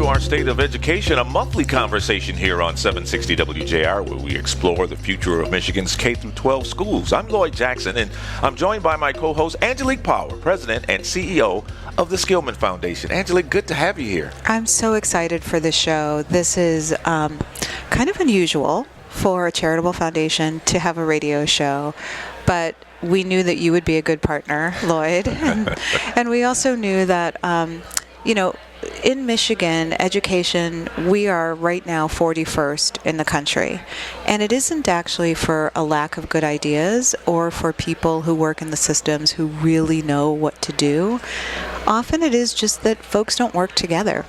our State of Education, a monthly conversation here on 760 WJR, where we explore the future of Michigan's K-12 schools. I'm Lloyd Jackson, and I'm joined by my co-host, Angelique Power, President and CEO of the Skillman Foundation. Angelique, good to have you here. I'm so excited for this show. This is kind of unusual for a charitable foundation to have a radio show, but we knew that you would be a good partner, Lloyd, and we also knew that, in Michigan, education, we are right now 41st in the country. And it isn't actually for a lack of good ideas or for people who work in the systems who really know what to do. Often it is just that folks don't work together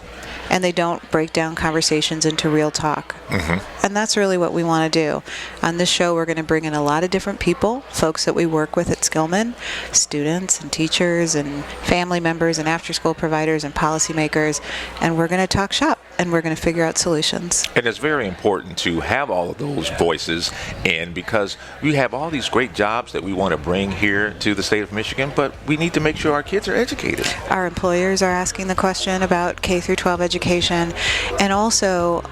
and they don't break down conversations into real talk. Mm-hmm. And that's really what we want to do. On this show, we're going to bring in a lot of different people, folks that we work with at Skillman, students and teachers and family members and after-school providers and policymakers, and we're going to talk shop and we're going to figure out solutions. And it's very important to have all of those voices in, because we have all these great jobs that we want to bring here to the state of Michigan, but we need to make sure our kids are educated. Our employers are asking the question about K through 12 education, and also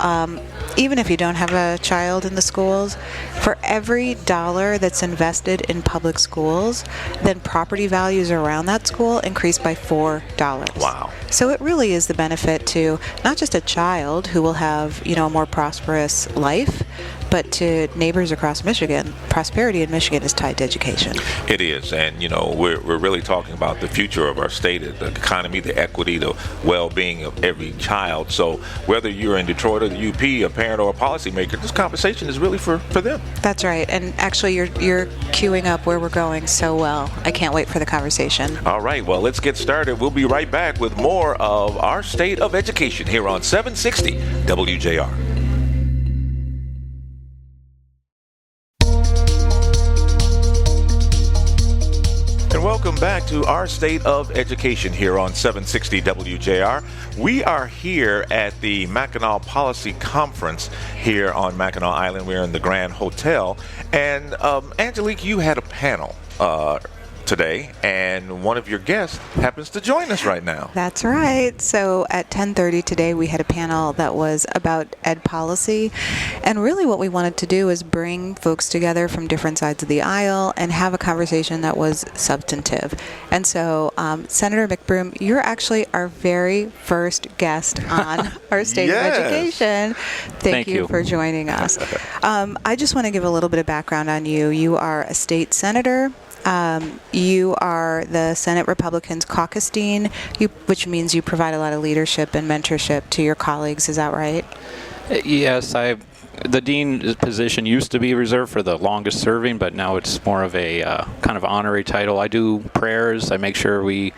even if you don't have a child in the schools, for every dollar that's invested in public schools, then property values around that school increase by $4. Wow. So it really is the benefit to not just a child who will have, a more prosperous life, but to neighbors across Michigan. Prosperity in Michigan is tied to education. It is, and we're really talking about the future of our state, the economy, the equity, the well-being of every child. So whether you're in Detroit or the UP, a parent or a policymaker, this conversation is really for them. That's right, and actually you're queuing up where we're going so well. I can't wait for the conversation. All right, well, let's get started. We'll be right back with more of our State of Education here on 760 WJR. Welcome back to our State of Education here on 760 WJR. We are here at the Mackinac Policy Conference here on Mackinac Island. We're in the Grand Hotel. And Angelique, you had a panel today, and one of your guests happens to join us right now. That's right. So at 10:30 today, we had a panel that was about ed policy, and really what we wanted to do is bring folks together from different sides of the aisle and have a conversation that was substantive. And so Senator McBroom, you're actually our very first guest on our State Yes. of Education. Thank you for joining us. I just want to give a little bit of background on you. You are a state senator. You are the Senate Republicans Caucus Dean, which means you provide a lot of leadership and mentorship to your colleagues. Is that right? Yes, the dean position used to be reserved for the longest serving, but now it's more of a kind of honorary title. I do prayers. I make sure we,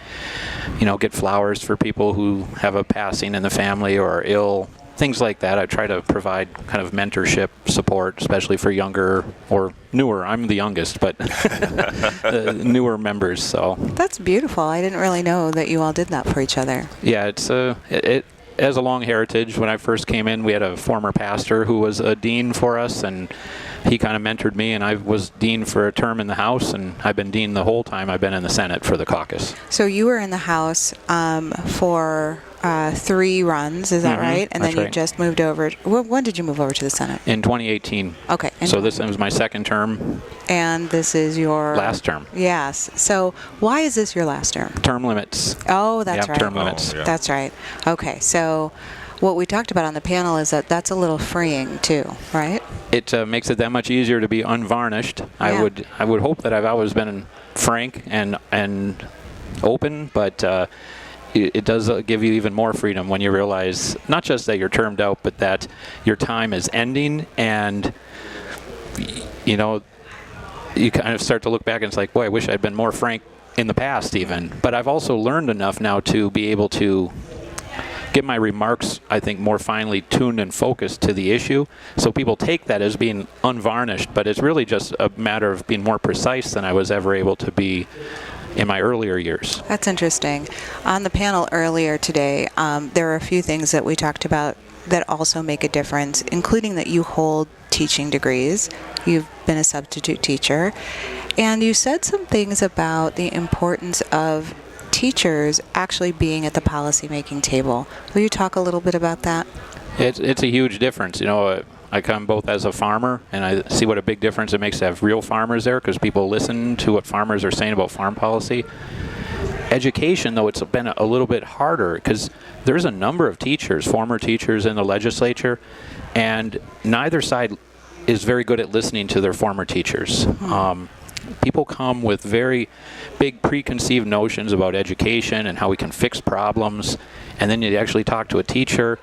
get flowers for people who have a passing in the family or are ill. Things like that. I try to provide kind of mentorship support, especially for younger or newer. I'm the youngest, but newer members. So that's beautiful. I didn't really know that you all did that for each other. Yeah, it has a long heritage. When I first came in, we had a former pastor who was a dean for us, and he kind of mentored me, and I was dean for a term in the House, and I've been dean the whole time I've been in the Senate for the caucus. So you were in the House for 3 runs, is that right? And then you just moved over. When did you move over to the Senate? In 2018. Okay. So this was my second term. And this is your last term. Yes. So why is this your last term? Term limits. Oh, that's right. Term limits. Oh, yeah. That's right. Okay. So what we talked about on the panel is that that's a little freeing too, right? It makes it that much easier to be unvarnished. Yeah. I would hope that I've always been frank and open, but it does give you even more freedom when you realize not just that you're termed out, but that your time is ending, and you kind of start to look back and it's like, boy, I wish I'd been more frank in the past even. But I've also learned enough now to be able to get my remarks, I think, more finely tuned and focused to the issue. So people take that as being unvarnished, but it's really just a matter of being more precise than I was ever able to be in my earlier years. That's interesting. On the panel earlier today, there are a few things that we talked about that also make a difference, including that you hold teaching degrees. You've been a substitute teacher. And you said some things about the importance of teachers actually being at the policymaking table. Will you talk a little bit about that? It's a huge difference. I come both as a farmer, and I see what a big difference it makes to have real farmers there, because people listen to what farmers are saying about farm policy. Education, though, it's been a little bit harder, because there's a number of teachers, former teachers in the legislature, and neither side is very good at listening to their former teachers. People come with very big preconceived notions about education and how we can fix problems, and then you actually talk to a teacher,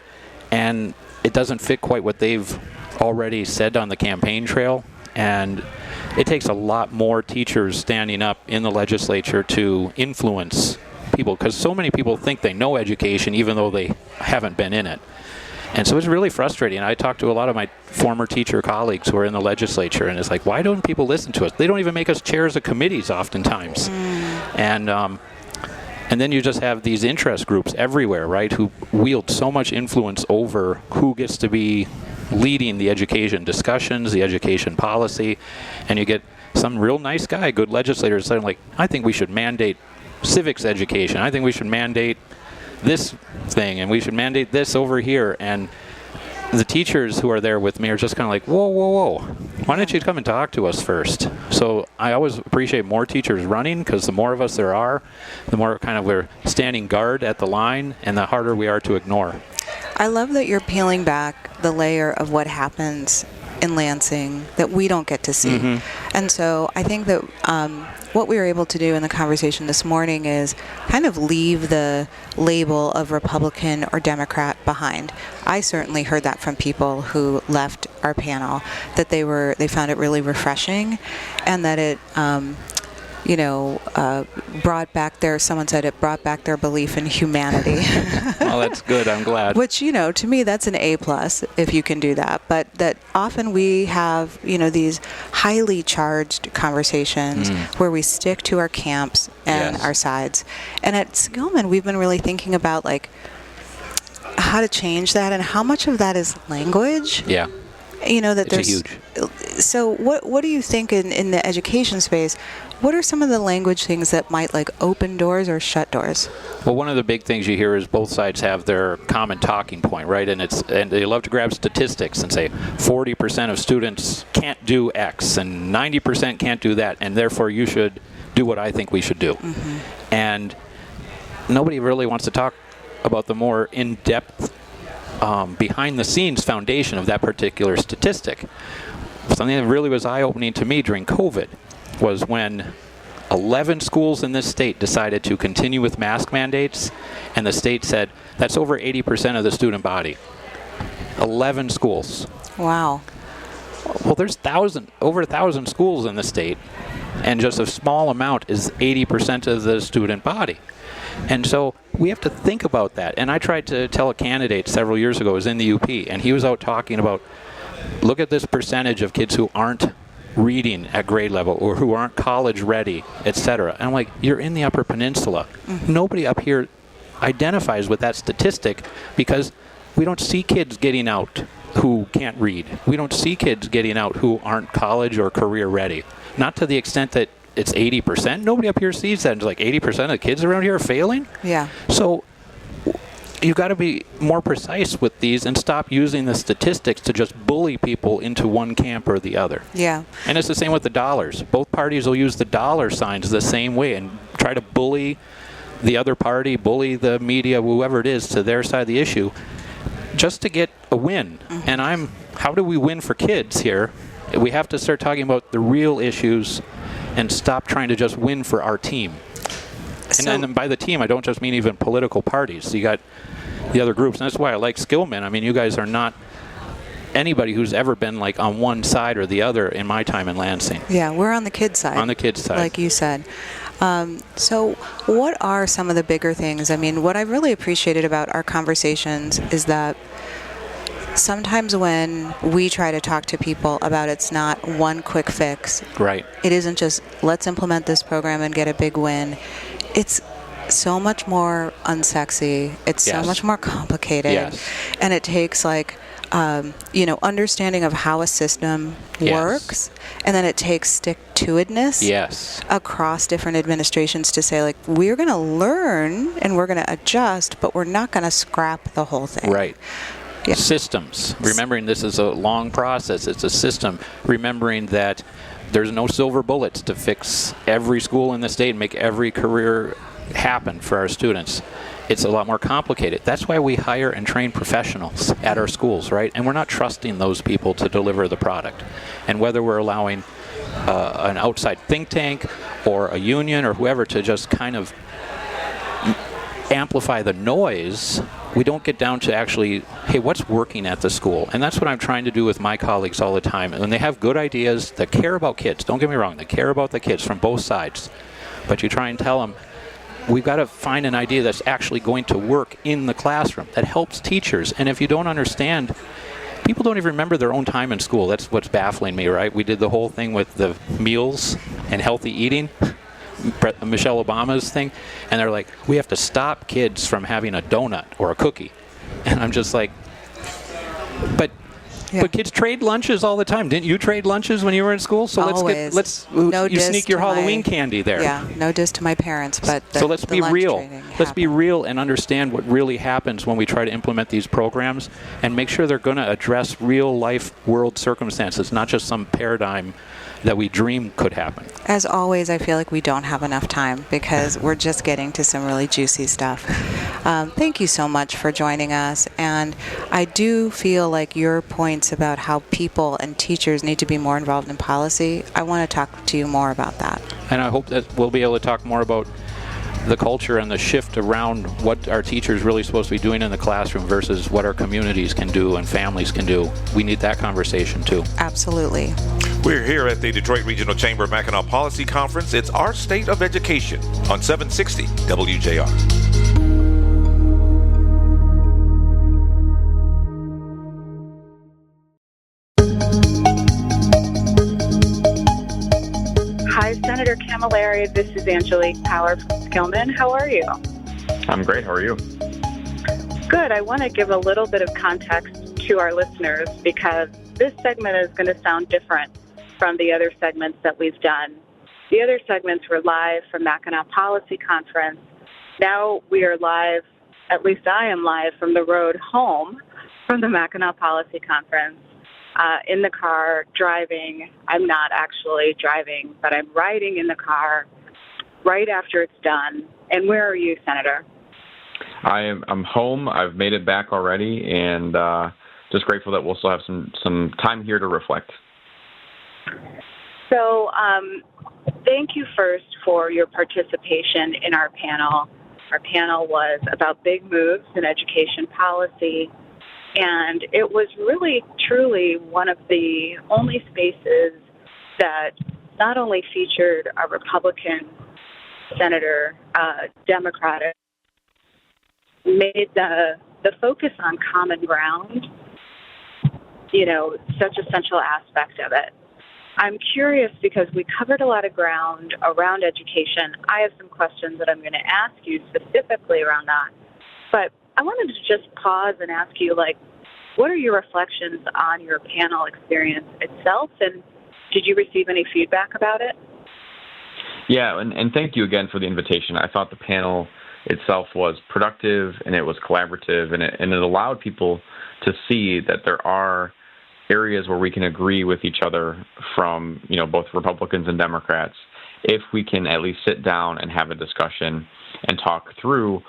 and it doesn't fit quite what they've already said on the campaign trail. And it takes a lot more teachers standing up in the legislature to influence people, because so many people think they know education even though they haven't been in it. And so it's really frustrating. I talked to a lot of my former teacher colleagues who are in the legislature, and it's like, why don't people listen to us? They don't even make us chairs of committees oftentimes. And then you just have these interest groups everywhere, right, who wield so much influence over who gets to be leading the education discussions, the education policy. And you get some real nice guy, good legislator, saying, like, I think we should mandate civics education. I think we should mandate this thing, and we should mandate this over here. And the teachers who are there with me are just kind of like, whoa, whoa, whoa. Why don't you come and talk to us first? So I always appreciate more teachers running, because the more of us there are, the more kind of we're standing guard at the line, and the harder we are to ignore. I love that you're peeling back the layer of what happens in Lansing that we don't get to see. And so I think that what we were able to do in the conversation this morning is kind of leave the label of Republican or Democrat behind. I certainly heard that from people who left our panel, that they found it really refreshing, and that it brought back someone said it brought back their belief in humanity. Well, that's good. I'm glad. Which, to me, that's an A+ if you can do that. But that often we have, these highly charged conversations where we stick to our camps and our sides. And at Skillman, we've been really thinking about, like, how to change that, and how much of that is language. Yeah. That it's huge. So what do you think in the education space? What are some of the language things that might, like, open doors or shut doors? Well, one of the big things you hear is both sides have their common talking point, right? And they love to grab statistics and say 40% of students can't do X and 90% can't do that, and therefore you should do what I think we should do. And nobody really wants to talk about the more in-depth behind-the-scenes foundation of that particular statistic. Something that really was eye-opening to me during COVID was when 11 schools in this state decided to continue with mask mandates, and the state said that's over 80% of the student body. 11 schools. Wow. Well, there's over 1,000 schools in the state, and just a small amount is 80% of the student body. And so we have to think about that. And I tried to tell a candidate several years ago, it was in the UP, and he was out talking about, look at this percentage of kids who aren't reading at grade level or who aren't college ready, etc. And I'm like, you're in the Upper Peninsula. Nobody up here identifies with that statistic, because we don't see kids getting out who can't read. We don't see kids getting out who aren't college or career ready. Not to the extent that it's 80%. Nobody up here sees that. It's like 80% of the kids around here are failing. Yeah. So you've got to be more precise with these and stop using the statistics to just bully people into one camp or the other. Yeah. And it's the same with the dollars. Both parties will use the dollar signs the same way and try to bully the other party, bully the media, whoever it is, to their side of the issue, just to get a win. And how do we win for kids here? We have to start talking about the real issues and stop trying to just win for our team. And then by the team, I don't just mean even political parties. You got the other groups, and that's why I like Skillman. I mean, you guys are not anybody who's ever been, like, on one side or the other in my time in Lansing. Yeah, we're on the kids' side. On the kids' side. Like you said. So what are some of the bigger things? I mean, what I really appreciated about our conversations is that sometimes when we try to talk to people about it's not one quick fix. Right. It isn't just let's implement this program and get a big win. It's so much more unsexy. It's so much more complicated. Yes. And it takes, like, understanding of how a system works, and then it takes stick-to-itness across different administrations to say, like, we're going to learn and we're going to adjust, but we're not going to scrap the whole thing. Right. Yeah. Systems. Remembering this is a long process. It's a system. Remembering that there's no silver bullets to fix every school in the state and make every career happen for our students. It's a lot more complicated. That's why we hire and train professionals at our schools, right? And we're not trusting those people to deliver the product. And whether we're allowing an outside think tank or a union or whoever to just kind of amplify the noise, we don't get down to actually, hey, what's working at the school? And that's what I'm trying to do with my colleagues all the time. And they have good ideas that care about kids. Don't get me wrong, they care about the kids from both sides. But you try and tell them, we've got to find an idea that's actually going to work in the classroom, that helps teachers. And if you don't understand, people don't even remember their own time in school. That's what's baffling me, right? We did the whole thing with the meals and healthy eating, Michelle Obama's thing, and they're like, we have to stop kids from having a donut or a cookie. And I'm just like, but kids trade lunches all the time. Didn't you trade lunches when you were in school? So Always. You sneak your Halloween candy there. Yeah, no diss to my parents, but so let's be real. Let's be real and understand what really happens when we try to implement these programs and make sure they're going to address real life world circumstances, not just some paradigm that we dream could happen. As always, I feel like we don't have enough time because we're just getting to some really juicy stuff. Thank you so much for joining us. And I do feel like your points about how people and teachers need to be more involved in policy, I want to talk to you more about that. And I hope that we'll be able to talk more about the culture and the shift around what our teachers really supposed to be doing in the classroom versus what our communities can do and families can do. We need that conversation too. Absolutely. We're here at the Detroit Regional Chamber of Mackinac Policy Conference. It's our State of Education on 760 WJR. Hi, Senator Camilleri. This is Angelique Power from Skillman. How are you? I'm great. How are you? Good. I want to give a little bit of context to our listeners because this segment is going to sound different from the other segments that we've done. The other segments were live from Mackinac Policy Conference. Now we are live, at least I am live, from the road home from the Mackinac Policy Conference. In the car, driving. I'm not actually driving, but I'm riding in the car right after it's done. And where are you, Senator? I'm home. I've made it back already, and just grateful that we'll still have some time here to reflect. So thank you first for your participation in our panel. Our panel was about big moves in education policy. And it was really, truly one of the only spaces that not only featured a Republican senator, Democratic, made the focus on common ground, such a central aspect of it. I'm curious because we covered a lot of ground around education. I have some questions that I'm going to ask you specifically around that. But I wanted to just pause and ask you, what are your reflections on your panel experience itself, and did you receive any feedback about it? Yeah, and thank you again for the invitation. I thought the panel itself was productive, and it was collaborative, and it allowed people to see that there are areas where we can agree with each other from, both Republicans and Democrats, if we can at least sit down and have a discussion and talk through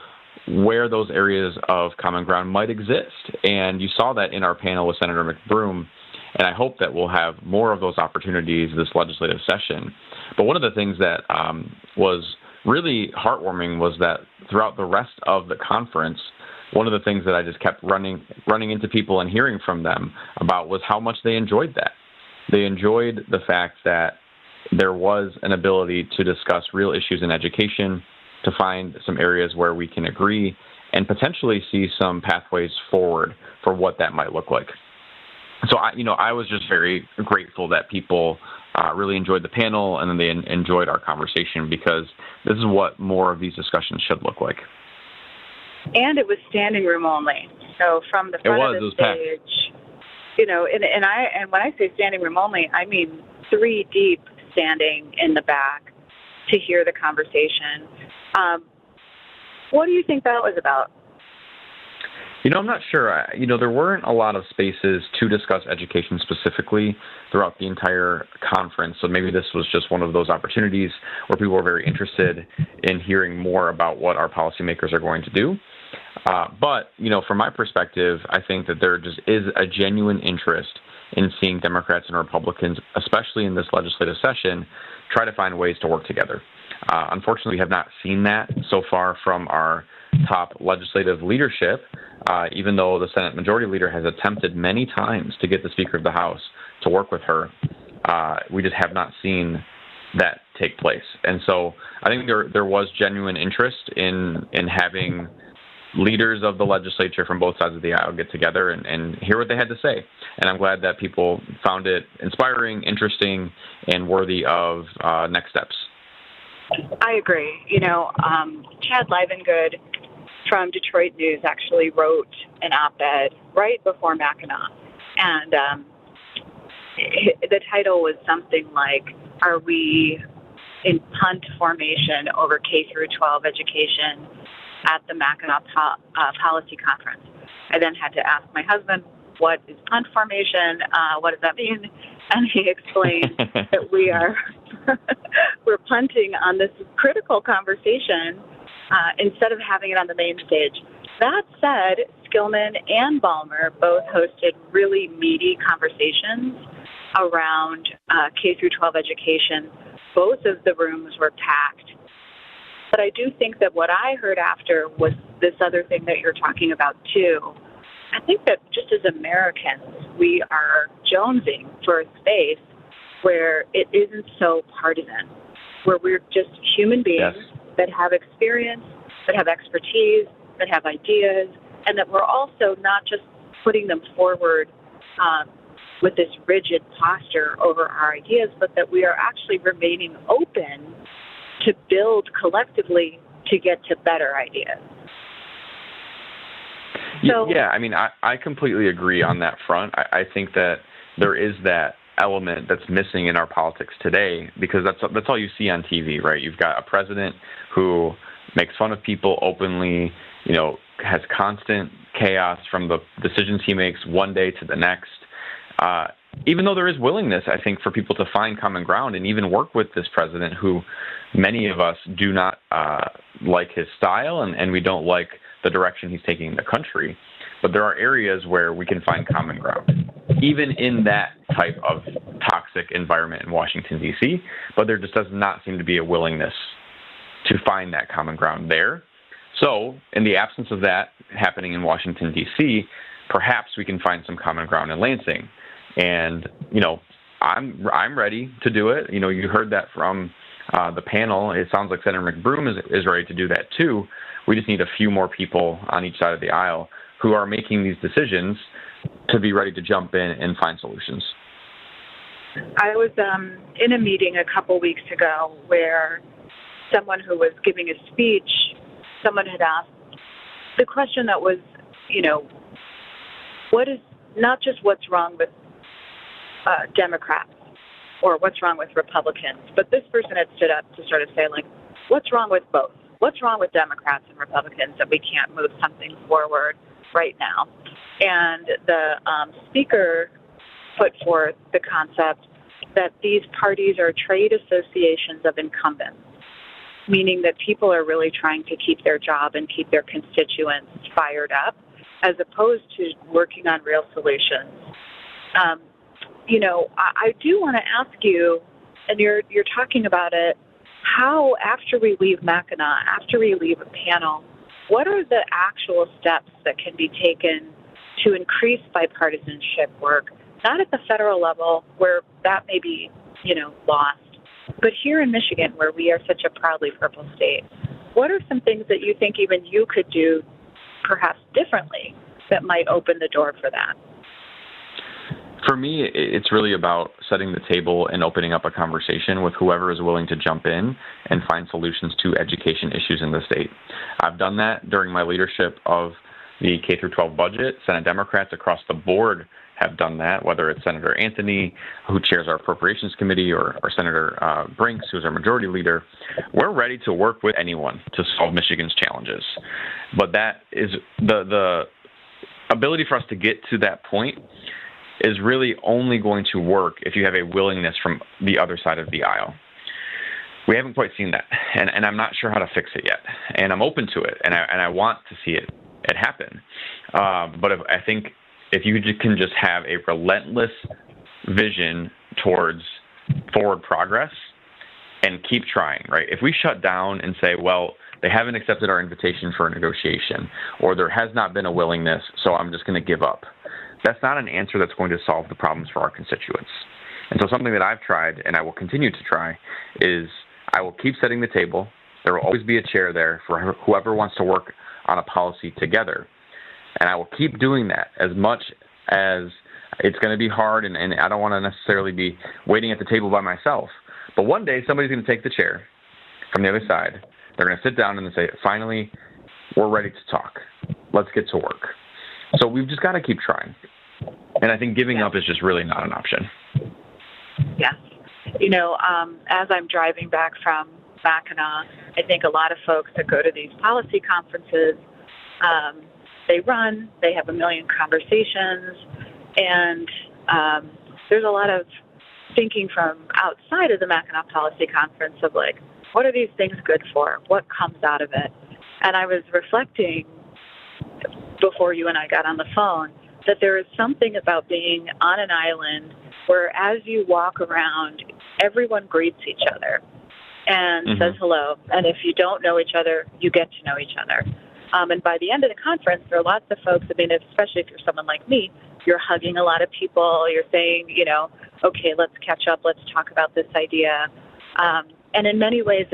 where those areas of common ground might exist. And you saw that in our panel with Senator McBroom, and I hope that we'll have more of those opportunities this legislative session. But one of the things that was really heartwarming was that throughout the rest of the conference, one of the things that I just kept running into people and hearing from them about was how much they enjoyed that. They enjoyed the fact that there was an ability to discuss real issues in education, to find some areas where we can agree, and potentially see some pathways forward for what that might look like. So, I was just very grateful that people really enjoyed the panel and then they enjoyed our conversation, because this is what more of these discussions should look like. And it was standing room only. So from the front of the stage, And when I say standing room only, I mean 3 deep standing in the back to hear the conversation. What do you think that was about? I'm not sure. There weren't a lot of spaces to discuss education specifically throughout the entire conference. So maybe this was just one of those opportunities where people were very interested in hearing more about what our policymakers are going to do. But from my perspective, I think that there just is a genuine interest in seeing Democrats and Republicans, especially in this legislative session, try to find ways to work together. Unfortunately, we have not seen that so far from our top legislative leadership, even though the Senate Majority Leader has attempted many times to get the Speaker of the House to work with her. We just have not seen that take place. And so I think there was genuine interest in having leaders of the legislature from both sides of the aisle get together and hear what they had to say. And I'm glad that people found it inspiring, interesting, and worthy of next steps. I agree. Chad Livengood from Detroit News actually wrote an op-ed right before Mackinac. And the title was something like, "Are we in punt formation over K-12 education at the Mackinac Policy Conference?" I then had to ask my husband, what is punt formation? What does that mean? And he explained that we're punting on this critical conversation instead of having it on the main stage. That said, Skillman and Ballmer both hosted really meaty conversations around K-12 education. Both of the rooms were packed. But I do think that what I heard after was this other thing that you're talking about, too. I think that just as Americans, we are jonesing for a space where it isn't so partisan, where we're just human beings that have experience, that have expertise, that have ideas, and that we're also not just putting them forward with this rigid posture over our ideas, but that we are actually remaining open to build collectively to get to better ideas. So, yeah, I completely agree on that front. I think that there is that element that's missing in our politics today because that's all you see on TV, right? You've got a president who makes fun of people openly, has constant chaos from the decisions he makes one day to the next. Even though there is willingness, I think, for people to find common ground and even work with this president who many of us do not like his style and we don't like the direction he's taking the country. But there are areas where we can find common ground, even in that type of toxic environment in Washington, D.C., but there just does not seem to be a willingness to find that common ground there. So in the absence of that happening in Washington, D.C., perhaps we can find some common ground in Lansing. And, I'm ready to do it. You heard that from the panel. It sounds like Senator McBroom is ready to do that too. We just need a few more people on each side of the aisle who are making these decisions to be ready to jump in and find solutions. I was in a meeting a couple weeks ago where someone who was giving a speech, someone had asked the question that was, what is not just what's wrong with Democrats or what's wrong with Republicans, but this person had stood up to sort of say, like, what's wrong with both? What's wrong with Democrats and Republicans that we can't move something forward right now? And the speaker put forth the concept that these parties are trade associations of incumbents, meaning that people are really trying to keep their job and keep their constituents fired up, as opposed to working on real solutions. I do want to ask you, and you're talking about it, how after we leave Mackinac, after we leave a panel, what are the actual steps that can be taken to increase bipartisanship work, not at the federal level where that may be, lost, but here in Michigan where we are such a proudly purple state? What are some things that you think even you could do perhaps differently that might open the door for that? For me, it's really about setting the table and opening up a conversation with whoever is willing to jump in and find solutions to education issues in the state. I've done that during my leadership of the K-12 budget. Senate Democrats across the board have done that, whether it's Senator Anthony, who chairs our Appropriations Committee, or Senator Brinks, who's our Majority Leader. We're ready to work with anyone to solve Michigan's challenges. But that is the ability for us to get to that point is really only going to work if you have a willingness from the other side of the aisle. We haven't quite seen that, and I'm not sure how to fix it yet. And I'm open to it, and I want to see it happen. But I think if you can just have a relentless vision towards forward progress and keep trying, right? If we shut down and say, well, they haven't accepted our invitation for a negotiation, or there has not been a willingness, so I'm just going to give up, that's not an answer that's going to solve the problems for our constituents. And so something that I've tried, and I will continue to try, is I will keep setting the table. There will always be a chair there for whoever wants to work on a policy together. And I will keep doing that as much as it's going to be hard, and I don't want to necessarily be waiting at the table by myself. But one day, somebody's going to take the chair from the other side. They're going to sit down and say, finally, we're ready to talk. Let's get to work. So we've just got to keep trying. And I think giving up is just really not an option. Yes. You know, as I'm driving back from Mackinac, I think a lot of folks that go to these policy conferences, they have a million conversations, and there's a lot of thinking from outside of the Mackinac Policy Conference of like, what are these things good for? What comes out of it? And I was reflecting before you and I got on the phone that there is something about being on an island where as you walk around, everyone greets each other and says hello. And if you don't know each other, you get to know each other. And by the end of the conference, there are lots of folks, I mean, especially if you're someone like me, you're hugging a lot of people. You're saying, you know, okay, let's catch up. Let's talk about this idea. And in many ways,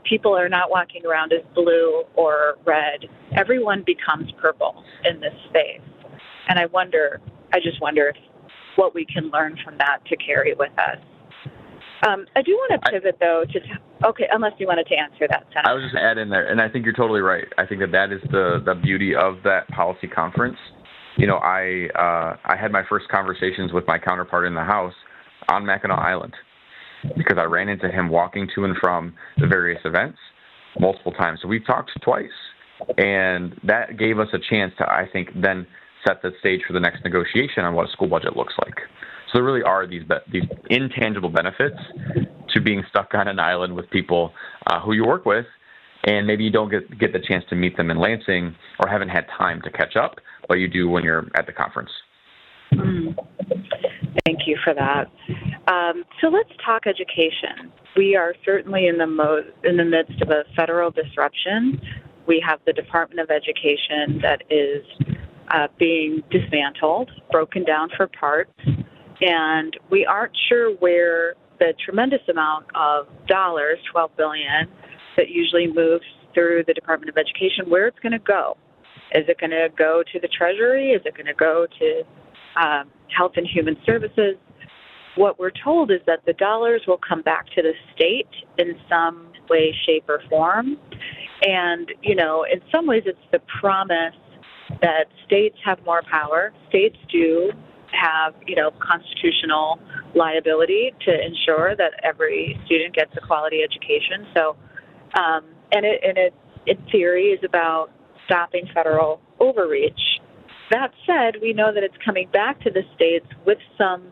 people are not walking around as blue or red. Everyone becomes purple in this space. And I just wonder if what we can learn from that to carry with us. I do want to pivot, though, okay, unless you wanted to answer that, Senator. I was just going to add in there, and I think you're totally right. I think that is the beauty of that policy conference. You know, I had my first conversations with my counterpart in the House on Mackinac Island because I ran into him walking to and from the various events multiple times. So we've talked twice, and that gave us a chance to, I think, then set the stage for the next negotiation on what a school budget looks like. So there really are these intangible benefits to being stuck on an island with people who you work with, and maybe you don't get the chance to meet them in Lansing or haven't had time to catch up, but you do when you're at the conference. Thank you for that. So let's talk education. We are certainly in the midst of a federal disruption. We have the Department of Education that is being dismantled, broken down for parts, and we aren't sure where the tremendous amount of dollars, $12 billion, that usually moves through the Department of Education, where it's going to go. Is it going to go to the Treasury? Is it going to go to Health and Human Services? What we're told is that the dollars will come back to the state in some way, shape, or form. And, you know, in some ways it's the promise that states have more power. States do have, you know, constitutional liability to ensure that every student gets a quality education. So, and it in theory is about stopping federal overreach. That said, we know that it's coming back to the states with some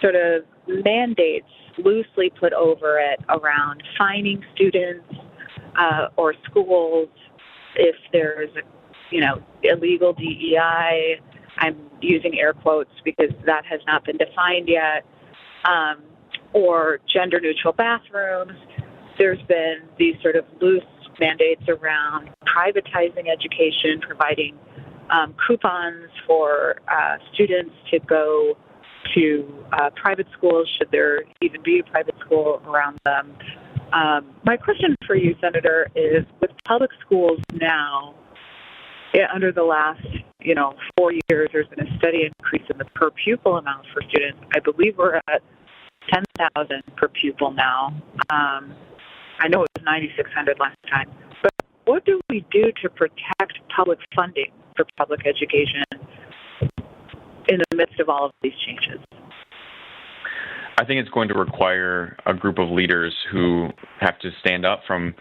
sort of mandates loosely put over it around fining students or schools if there's, you know, illegal DEI. I'm using air quotes because that has not been defined yet, or gender-neutral bathrooms. There's been these sort of loose mandates around privatizing education, providing coupons for students to go to private schools, should there even be a private school around them. My question for you, Senator, is with public schools now, under the last, 4 years, there's been a steady increase in the per pupil amount for students. I believe we're at 10,000 per pupil now. I know it was 9,600 last time. But what do we do to protect public funding for public education? in the midst of all of these changes? I think it's going to require a group of leaders who have to stand up, from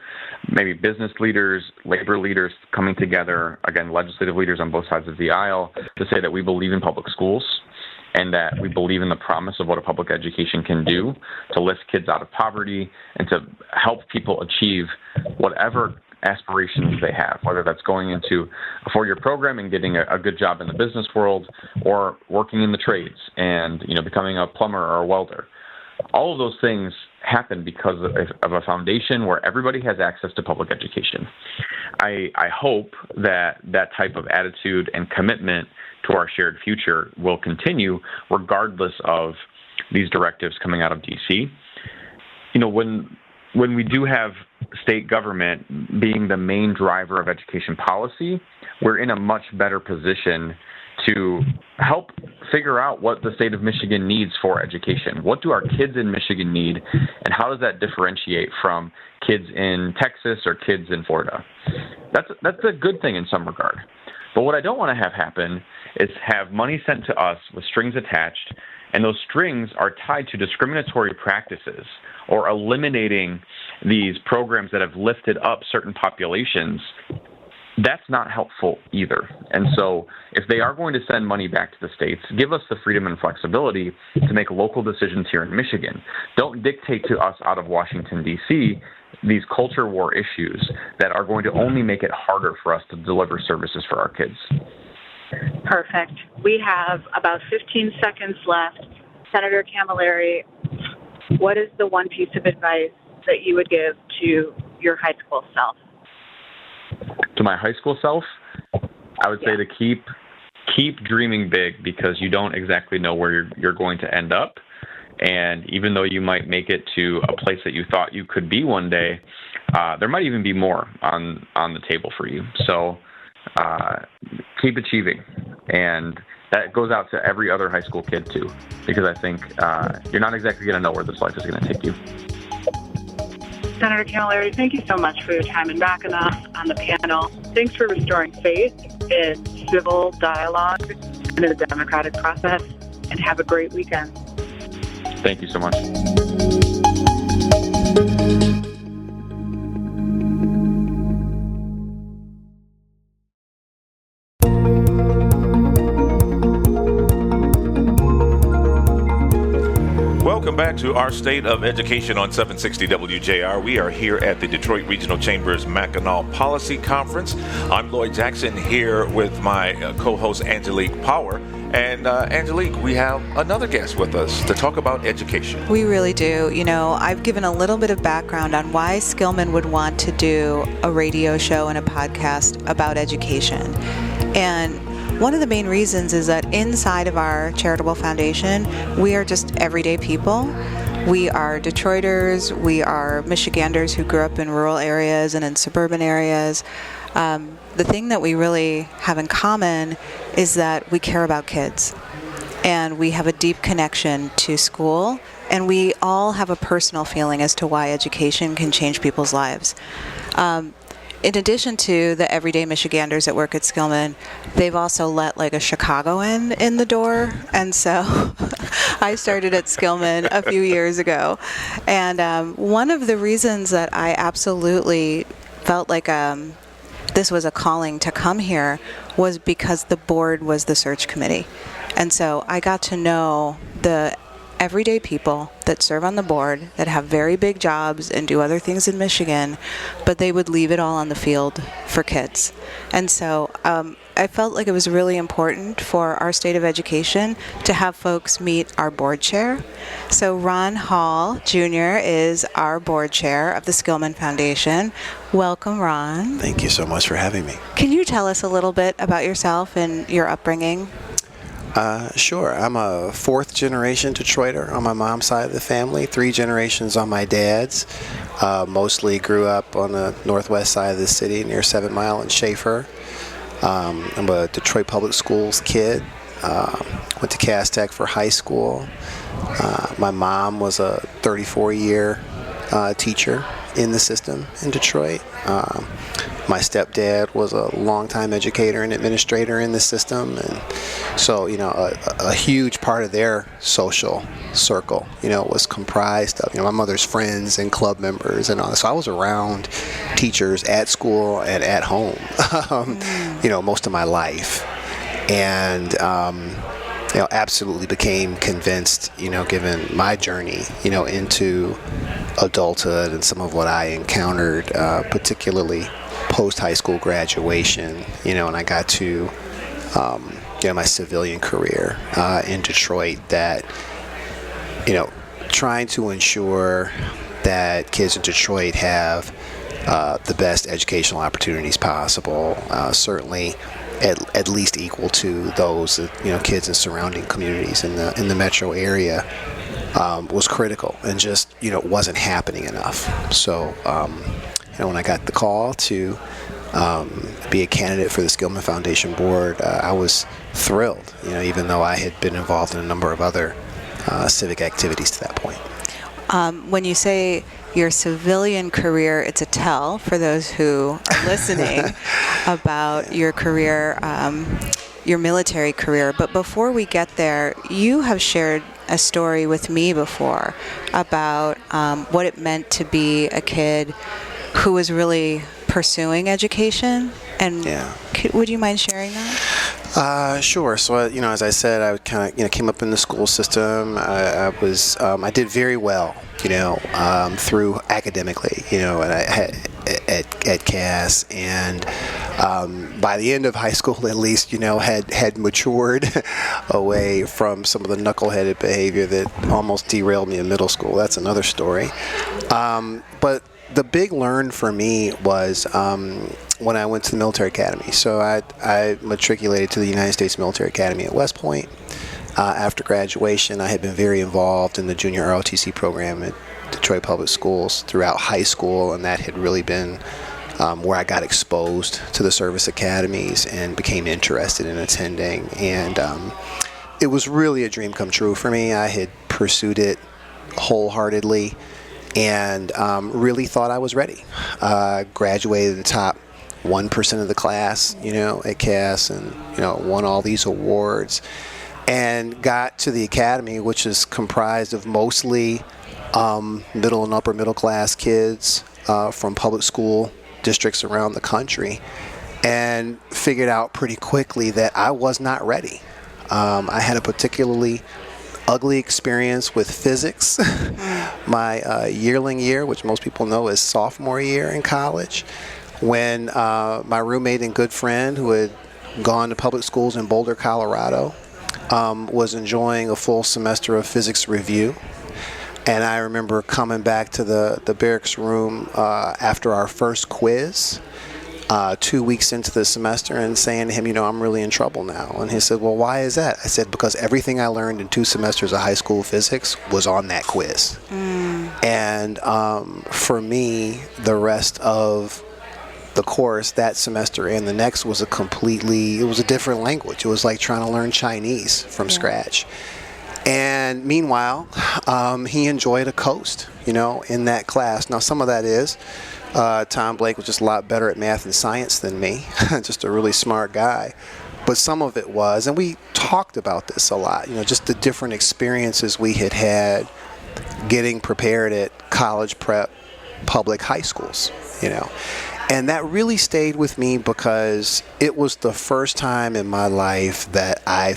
maybe business leaders, labor leaders coming together, again, legislative leaders on both sides of the aisle, to say that we believe in public schools and that we believe in the promise of what a public education can do to lift kids out of poverty and to help people achieve whatever aspirations they have, whether that's going into a four-year program and getting a good job in the business world, or working in the trades and becoming a plumber or a welder. All of those things happen because of a foundation where everybody has access to public education. I hope that type of attitude and commitment to our shared future will continue regardless of these directives coming out of D.C. When we do have state government being the main driver of education policy, we're in a much better position to help figure out what the state of Michigan needs for education. What do our kids in Michigan need, and how does that differentiate from kids in Texas or kids in Florida? That's a good thing in some regard. But what I don't want to have happen is have money sent to us with strings attached, and those strings are tied to discriminatory practices or eliminating these programs that have lifted up certain populations. That's not helpful either. And so if they are going to send money back to the states, give us the freedom and flexibility to make local decisions here in Michigan. Don't dictate to us out of Washington, D.C., these culture war issues that are going to only make it harder for us to deliver services for our kids. Perfect. We have about 15 seconds left. Senator Camilleri, what is the one piece of advice that you would give to your high school self? To my high school self, I would say to keep dreaming big, because you don't exactly know where you're going to end up. And even though you might make it to a place that you thought you could be one day, there might even be more on the table for you. So keep achieving. And that goes out to every other high school kid too, because I think you're not exactly going to know where this life is going to take you. Senator Camilleri, thank you so much for your time in Mackinac on the panel. Thanks for restoring faith in civil dialogue and in the democratic process, and have a great weekend. Thank you so much. Welcome back to our State of Education on 760 WJR. We are here at the Detroit Regional Chamber's Mackinac Policy Conference. I'm Lloyd Jackson here with my co-host Angelique Power. And Angelique, we have another guest with us to talk about education. We really do. I've given a little bit of background on why Skillman would want to do a radio show and a podcast about education. And one of the main reasons is that inside of our charitable foundation, we are just everyday people. We are Detroiters. We are Michiganders who grew up in rural areas and in suburban areas. The thing that we really have in common is that we care about kids, and we have a deep connection to school, and we all have a personal feeling as to why education can change people's lives. In addition to the everyday Michiganders that work at Skillman, they've also let a Chicagoan in the door. And so I started at Skillman a few years ago. And one of the reasons that I absolutely felt like this was a calling to come here was because the board was the search committee. And so I got to know the everyday people that serve on the board that have very big jobs and do other things in Michigan, but they would leave it all on the field for kids. And so I felt like it was really important for our state of education to have folks meet our board chair. So Ron Hall Jr. is our board chair of the Skillman Foundation. Welcome, Ron. Thank you so much for having me. Can you tell us a little bit about yourself and your upbringing? Sure. I'm a fourth generation Detroiter on my mom's side of the family, 3 generations on my dad's. Mostly grew up on the northwest side of the city near 7 Mile and Schaefer. I'm a Detroit Public Schools kid. Went to Cass Tech for high school. My mom was a 34-year teacher in the system in Detroit. My stepdad was a longtime educator and administrator in the system, and so a huge part of their social circle was comprised of my mother's friends and club members and all that. So I was around teachers at school and at home most of my life, and absolutely became convinced, given my journey, into adulthood and some of what I encountered, particularly post-high school graduation, and I got to, my civilian career in Detroit, that, trying to ensure that kids in Detroit have the best educational opportunities possible, certainly at least equal to those kids in surrounding communities in the metro area, was critical, and just wasn't happening enough. So when I got the call to be a candidate for the Skillman Foundation board, I was thrilled, even though I had been involved in a number of other civic activities to that point. When you say your civilian career, it's a tell for those who are listening about your career, your military career. But before we get there, you have shared a story with me before about what it meant to be a kid who was really pursuing education. And would you mind sharing that? Sure. So, as I said, I kind of, came up in the school system. I did very well, through academically, and I had at Cass, and by the end of high school, at least, had matured away from some of the knuckleheaded behavior that almost derailed me in middle school. That's another story. But the big learn for me was when I went to the military academy. So I matriculated to the United States Military Academy at West Point. After graduation, I had been very involved in the junior ROTC program at Detroit Public Schools throughout high school, and that had really been where I got exposed to the service academies and became interested in attending. And it was really a dream come true for me. I had pursued it wholeheartedly and really thought I was ready. Graduated the top 1% of the class, at Cass, and, won all these awards, and got to the academy, which is comprised of mostly middle and upper middle class kids from public school districts around the country, and figured out pretty quickly that I was not ready. I had a particularly ugly experience with physics my yearling year, which most people know is sophomore year in college, when my roommate and good friend, who had gone to public schools in Boulder, Colorado, was enjoying a full semester of physics review. And I remember coming back to the barracks room after our first quiz 2 weeks into the semester and saying to him, I'm really in trouble now. And he said, well, why is that? I said, because everything I learned in 2 semesters of high school physics was on that quiz. And for me, the rest of the course that semester and the next was it was a different language. It was like trying to learn Chinese from scratch. And meanwhile, he enjoyed a coast, in that class. Now, some of that is Tom Blake was just a lot better at math and science than me, just a really smart guy. But some of it was, and we talked about this a lot, just the different experiences we had getting prepared at college prep public high schools, And that really stayed with me because it was the first time in my life that I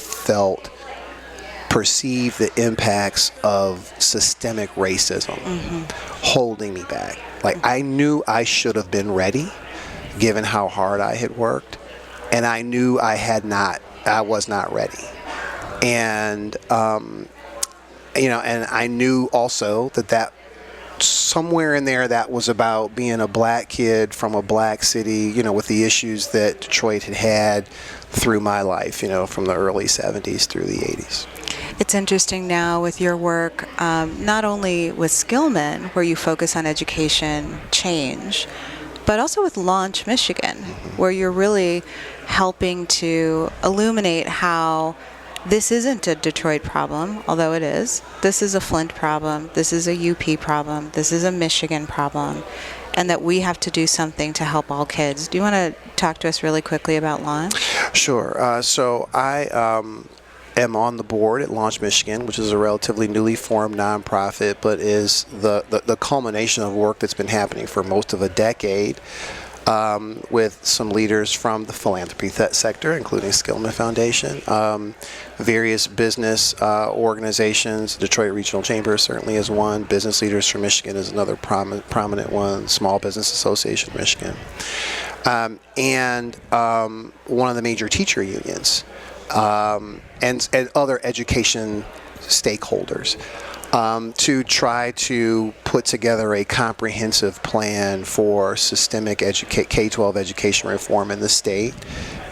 perceived the impacts of systemic racism holding me back. Like, I knew I should have been ready, given how hard I had worked, and I knew I was not ready. And, and I knew also that somewhere in there that was about being a black kid from a black city, with the issues that Detroit had through my life, from the early 70s through the 80s. It's interesting now with your work, not only with Skillman, where you focus on education change, but also with Launch Michigan, where you're really helping to illuminate how this isn't a Detroit problem, although it is. This is a Flint problem. This is a UP problem. This is a Michigan problem. And that we have to do something to help all kids. Do you want to talk to us really quickly about Launch? Sure. So I am on the board at Launch Michigan, which is a relatively newly formed nonprofit, but is the culmination of work that's been happening for most of a decade with some leaders from the philanthropy sector, including Skillman Foundation, various business organizations. Detroit Regional Chamber certainly is one. Business Leaders for Michigan is another prominent one. Small Business Association of Michigan. And one of the major teacher unions. And other education stakeholders to try to put together a comprehensive plan for systemic K-12 education reform in the state.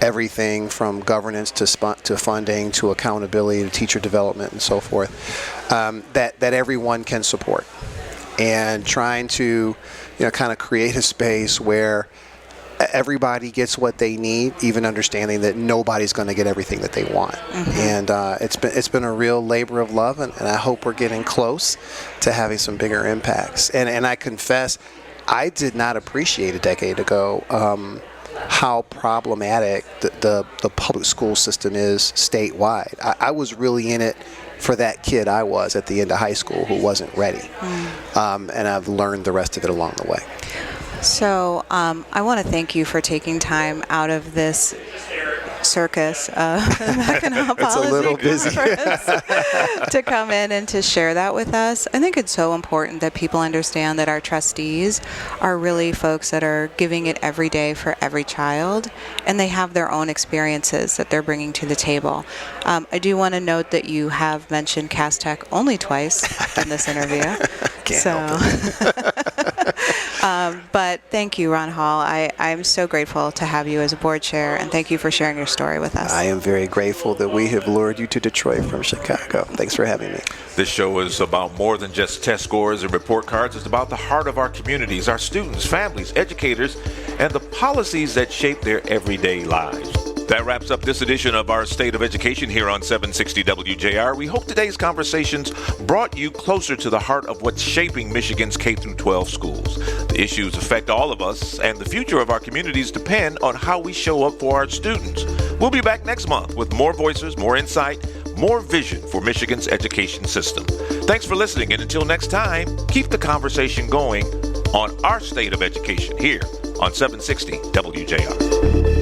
Everything from governance to funding to accountability to teacher development and so forth, that everyone can support. And trying to, kind of create a space where everybody gets what they need, even understanding that nobody's going to get everything that they want. Mm-hmm. And it's been a real labor of love, and I hope we're getting close to having some bigger impacts. And I confess, I did not appreciate a decade ago how problematic the public school system is statewide. I was really in it for that kid I was at the end of high school who wasn't ready. And I've learned the rest of it along the way. So I want to thank you for taking time out of this circus of Mackinac Policy Conference to come in and to share that with us. I think it's so important that people understand that our trustees are really folks that are giving it every day for every child, and they have their own experiences that they're bringing to the table. I do want to note that you have mentioned Cass Tech only twice in this interview. But thank you, Ron Hall. I'm so grateful to have you as a board chair, and thank you for sharing your story with us. I am very grateful that we have lured you to Detroit from Chicago. Thanks for having me. This show is about more than just test scores and report cards. It's about the heart of our communities, our students, families, educators, and the policies that shape their everyday lives. That wraps up this edition of our State of Education here on 760 WJR. We hope today's conversations brought you closer to the heart of what's shaping Michigan's K-12 schools. The issues affect all of us, and the future of our communities depend on how we show up for our students. We'll be back next month with more voices, more insight, more vision for Michigan's education system. Thanks for listening, and until next time, keep the conversation going on our State of Education here on 760 WJR.